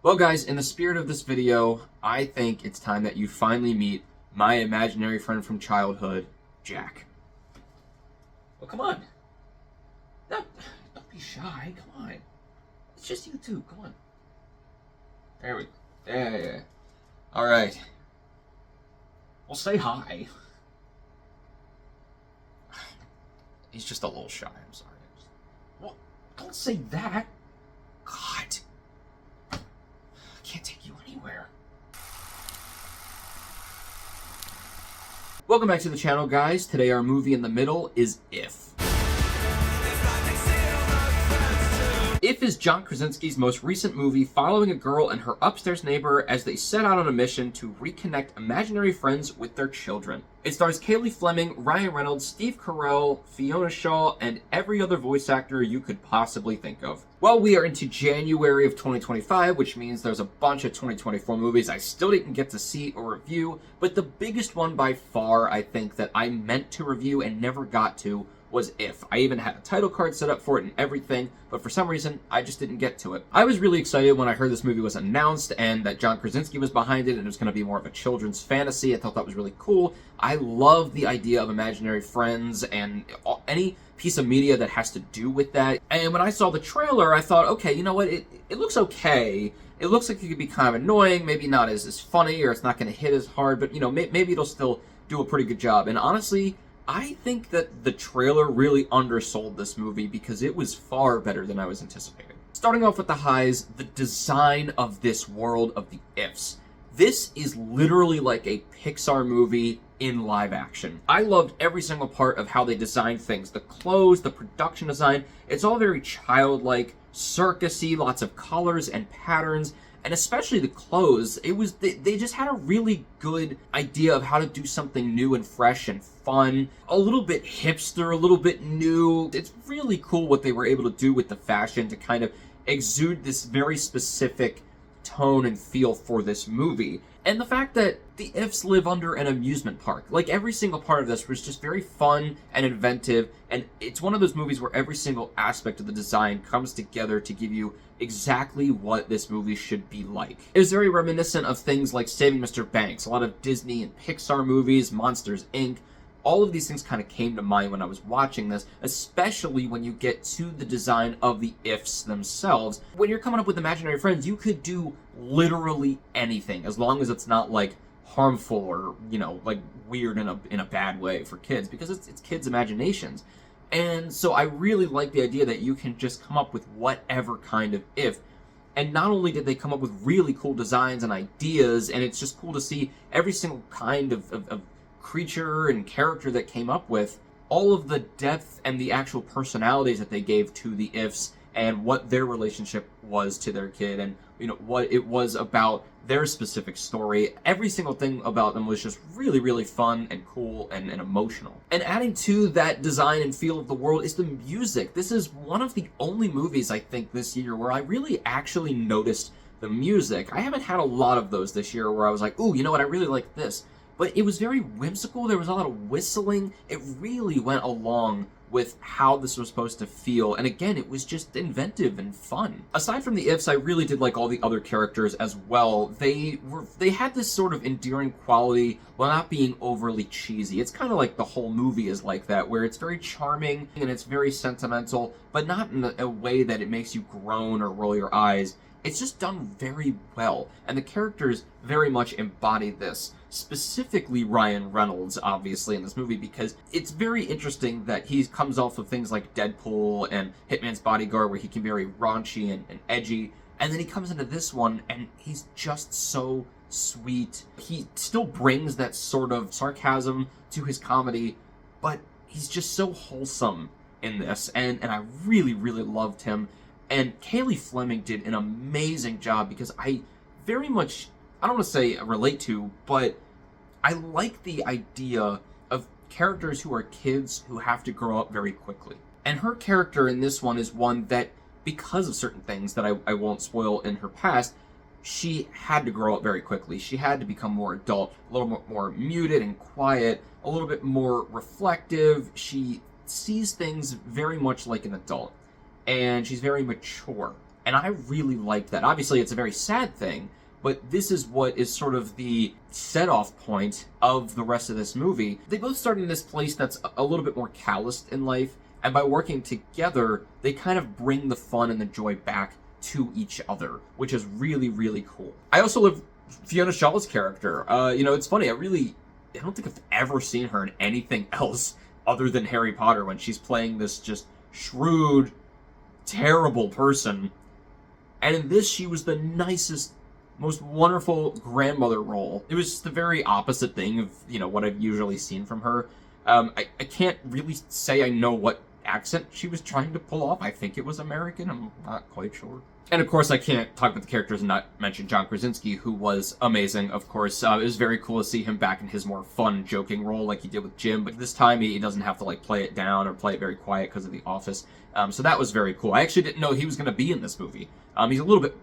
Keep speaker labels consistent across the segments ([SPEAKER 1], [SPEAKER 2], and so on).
[SPEAKER 1] Well guys, in the spirit of this video, I think it's time that you finally meet my imaginary friend from childhood, Jack. Well, come on. Don't be shy, come on. It's just you two, come on. There we go. Yeah. Alright. Well, say hi. He's just a little shy, I'm sorry. Well, don't say that. God. Can't take you anywhere. Welcome back to the channel, guys. Today our movie in the middle is If. If is John Krasinski's most recent movie following a girl and her upstairs neighbor as they set out on a mission to reconnect imaginary friends with their children. It stars Cailey Fleming, Ryan Reynolds, Steve Carell, Fiona Shaw, and every other voice actor you could possibly think of. Well, we are into January of 2025, which means there's a bunch of 2024 movies I still didn't get to see or review, but the biggest one by far, I think, that I meant to review and never got to was If. I even had a title card set up for it and everything, but for some reason, I just didn't get to it. I was really excited when I heard this movie was announced and that John Krasinski was behind it and it was going to be more of a children's fantasy. I thought that was really cool. I love the idea of imaginary friends and any piece of media that has to do with that. And when I saw the trailer, I thought, okay, you know what, it looks okay. It looks like it could be kind of annoying, maybe not as funny, or it's not going to hit as hard, but, you know, maybe it'll still do a pretty good job. And honestly, I think that the trailer really undersold this movie because it was far better than I was anticipating. Starting off with the highs, the design of this world of the Ifs. This is literally like a Pixar movie in live action. I loved every single part of how they designed things. The clothes, the production design, it's all very childlike, circusy, lots of colors and patterns. And especially the clothes, they just had a really good idea of how to do something new and fresh and fun. A little bit hipster, a little bit new. It's really cool what they were able to do with the fashion to kind of exude this very specific tone and feel for this movie. And the fact that the Ifs live under an amusement park. Like, every single part of this was just very fun and inventive, and it's one of those movies where every single aspect of the design comes together to give you exactly what this movie should be like. It was very reminiscent of things like Saving Mr. Banks, a lot of Disney and Pixar movies, Monsters, Inc. All of these things kind of came to mind when I was watching this, especially when you get to the design of the Ifs themselves. When you're coming up with imaginary friends, you could do literally anything, as long as it's not, like, harmful or, you know, like, weird in a bad way for kids, because it's kids' imaginations. And so I really like the idea that you can just come up with whatever kind of If. And not only did they come up with really cool designs and ideas, and it's just cool to see every single kind of creature and character that came up with, all of the depth and the actual personalities that they gave to the Ifs and what their relationship was to their kid and, you know, what it was about their specific story. Every single thing about them was just really, really fun and cool and emotional. And adding to that design and feel of the world is the music. This is one of the only movies, I think, this year where I really actually noticed the music. I haven't had a lot of those this year where I was like, ooh, you know what, I really like this. But it was very whimsical, there was a lot of whistling. It really went along with how this was supposed to feel, and again, it was just inventive and fun. Aside from the Ifs, I really did like all the other characters as well. They had this sort of endearing quality while not being overly cheesy. It's kind of like the whole movie is like that, where it's very charming and it's very sentimental, but not in a way that it makes you groan or roll your eyes. It's just done very well, and the characters very much embody this. Specifically Ryan Reynolds, obviously, in this movie, because it's very interesting that he comes off of things like Deadpool and Hitman's Bodyguard, where he can be very raunchy and edgy, and then he comes into this one, and he's just so sweet. He still brings that sort of sarcasm to his comedy, but he's just so wholesome in this, and I really, really loved him. And Cailey Fleming did an amazing job because I very much, I don't want to say relate to, but I like the idea of characters who are kids who have to grow up very quickly. And her character in this one is one that, because of certain things that I won't spoil in her past, she had to grow up very quickly. She had to become more adult, a little bit more muted and quiet, a little bit more reflective. She sees things very much like an adult. And she's very mature. And I really liked that. Obviously, it's a very sad thing, but this is what is sort of the set-off point of the rest of this movie. They both start in this place that's a little bit more calloused in life, and by working together, they kind of bring the fun and the joy back to each other, which is really, really cool. I also love Fiona Shaw's character. It's funny, I don't think I've ever seen her in anything else other than Harry Potter, when she's playing this just shrewd, terrible person. And in this, she was the nicest, most wonderful grandmother role. It was just the very opposite thing of, what I've usually seen from her. I can't really say I know what accent she was trying to pull off. I think it was American. I'm not quite sure. And of course, I can't talk about the characters and not mention John Krasinski, who was amazing, of course. It was very cool to see him back in his more fun, joking role like he did with Jim, but this time he doesn't have to play it down or play it very quiet because of The Office. So that was very cool. I actually didn't know he was going to be in this movie. He's a little bit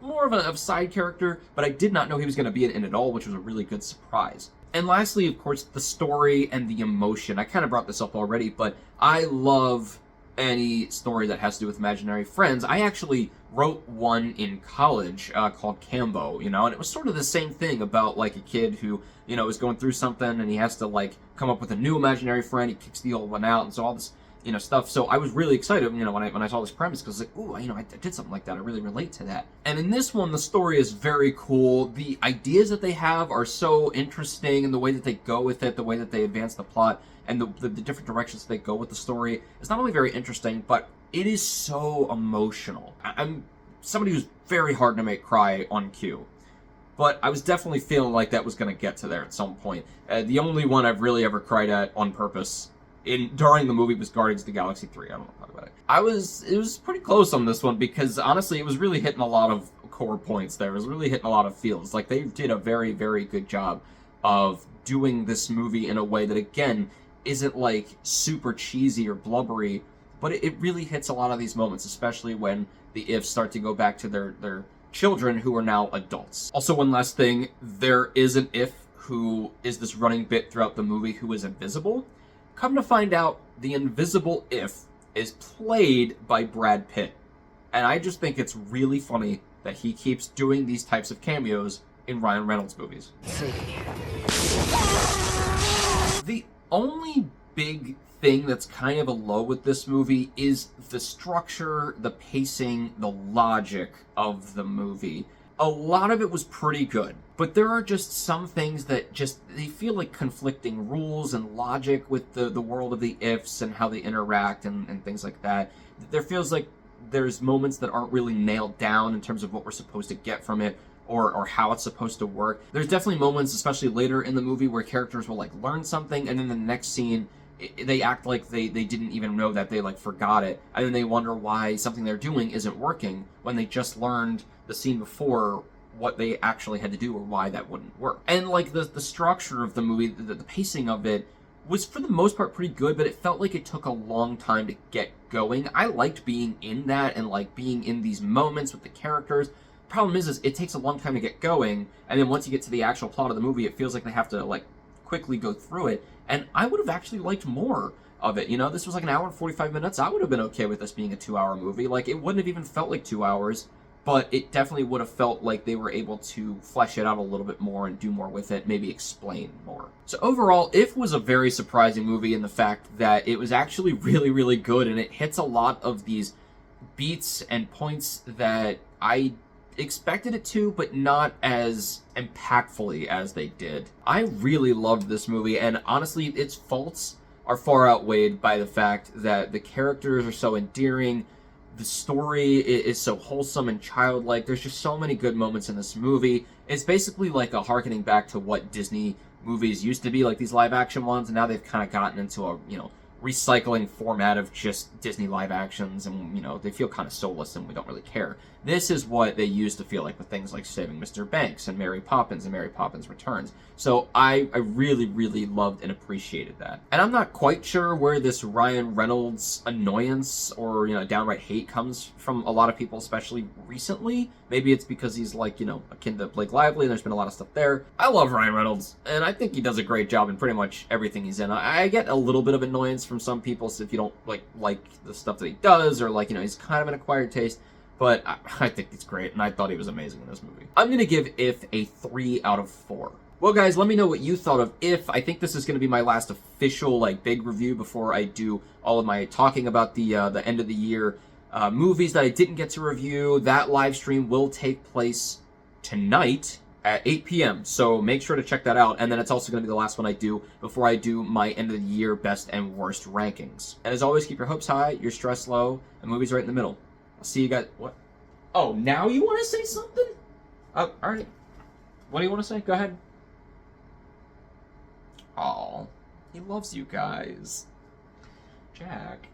[SPEAKER 1] more of a side character, but I did not know he was going to be in it at all, which was a really good surprise. And lastly, of course, the story and the emotion. I kind of brought this up already, but I love any story that has to do with imaginary friends. I actually wrote one in college called Cambo, and it was sort of the same thing about a kid who, is going through something and he has to come up with a new imaginary friend. He kicks the old one out, and so all this stuff. So I was really excited, when I saw this premise, because ooh, I did something like that. I really relate to that. And in this one, the story is very cool. The ideas that they have are so interesting, and the way that they go with it, the way that they advance the plot, and the different directions that they go with the story is not only very interesting, but it is so emotional. I'm somebody who's very hard to make cry on cue, but I was definitely feeling like that was going to get to there at some point. The only one I've really ever cried at on purpose during the movie was Guardians of the Galaxy 3. I don't want to talk about it. It was pretty close on this one, because honestly, it was really hitting a lot of core points there. It was really hitting a lot of feels. They did a very, very good job of doing this movie in a way that, again, isn't super cheesy or blubbery, but it really hits a lot of these moments, especially when the ifs start to go back to their children who are now adults. Also, one last thing, there is an if who is this running bit throughout the movie who is invisible. Come to find out, the invisible if is played by Brad Pitt. And I just think it's really funny that he keeps doing these types of cameos in Ryan Reynolds movies. The only big thing that's kind of a low with this movie is the structure, the pacing, the logic of the movie. A lot of it was pretty good, but there are just some things that they feel like conflicting rules and logic with the world of the ifs and how they interact and things like that. There feels like there's moments that aren't really nailed down in terms of what we're supposed to get from it, or how it's supposed to work. There's definitely moments, especially later in the movie, where characters will learn something, and then the next scene they act like they didn't even know that they forgot it, and then they wonder why something they're doing isn't working when they just learned the scene before what they actually had to do or why that wouldn't work. And the structure of the movie, the pacing of it was for the most part pretty good, but it felt like it took a long time to get going. I liked being in that and being in these moments with the characters. Problem is it takes a long time to get going, and then once you get to the actual plot of the movie, it feels like they have to quickly go through it. And I would have actually liked more of it. This was an hour and 45 minutes. I would have been okay with this being a 2-hour movie. It wouldn't have even felt like 2 hours, but it definitely would have felt like they were able to flesh it out a little bit more and do more with it, maybe explain more. So overall, If was a very surprising movie in the fact that it was actually really, really good, and it hits a lot of these beats and points that I expected it to, but not as impactfully as they did. I really loved this movie, and honestly, its faults are far outweighed by the fact that the characters are so endearing, the story is so wholesome and childlike. There's just so many good moments in this movie. It's basically a harkening back to what Disney movies used to be, these live action ones, and now they've kind of gotten into a, recycling format of just Disney live actions, and, they feel kind of soulless and we don't really care. This is what they used to feel like with things like Saving Mr. Banks and Mary Poppins Returns. So I really, really loved and appreciated that. And I'm not quite sure where this Ryan Reynolds annoyance or, downright hate comes from a lot of people, especially recently. Maybe it's because he's akin to Blake Lively, and there's been a lot of stuff there. I love Ryan Reynolds, and I think he does a great job in pretty much everything he's in. I get a little bit of annoyance from some people if you don't like the stuff that he does, or he's kind of an acquired taste. But I think he's great, and I thought he was amazing in this movie. I'm going to give If a 3 out of 4. Well, guys, let me know what you thought of If. I think this is going to be my last official, big review before I do all of my talking about the end of the year movies that I didn't get to review. That live stream will take place tonight at 8 p.m. So make sure to check that out. And then it's also going to be the last one I do before I do my end of the year best and worst rankings. And as always, keep your hopes high, your stress low, and movies right in the middle. I'll see you guys. What? Oh, now you want to say something? Oh, all right. What do you want to say? Go ahead. Aw, he loves you guys. Jack.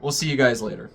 [SPEAKER 1] We'll see you guys later.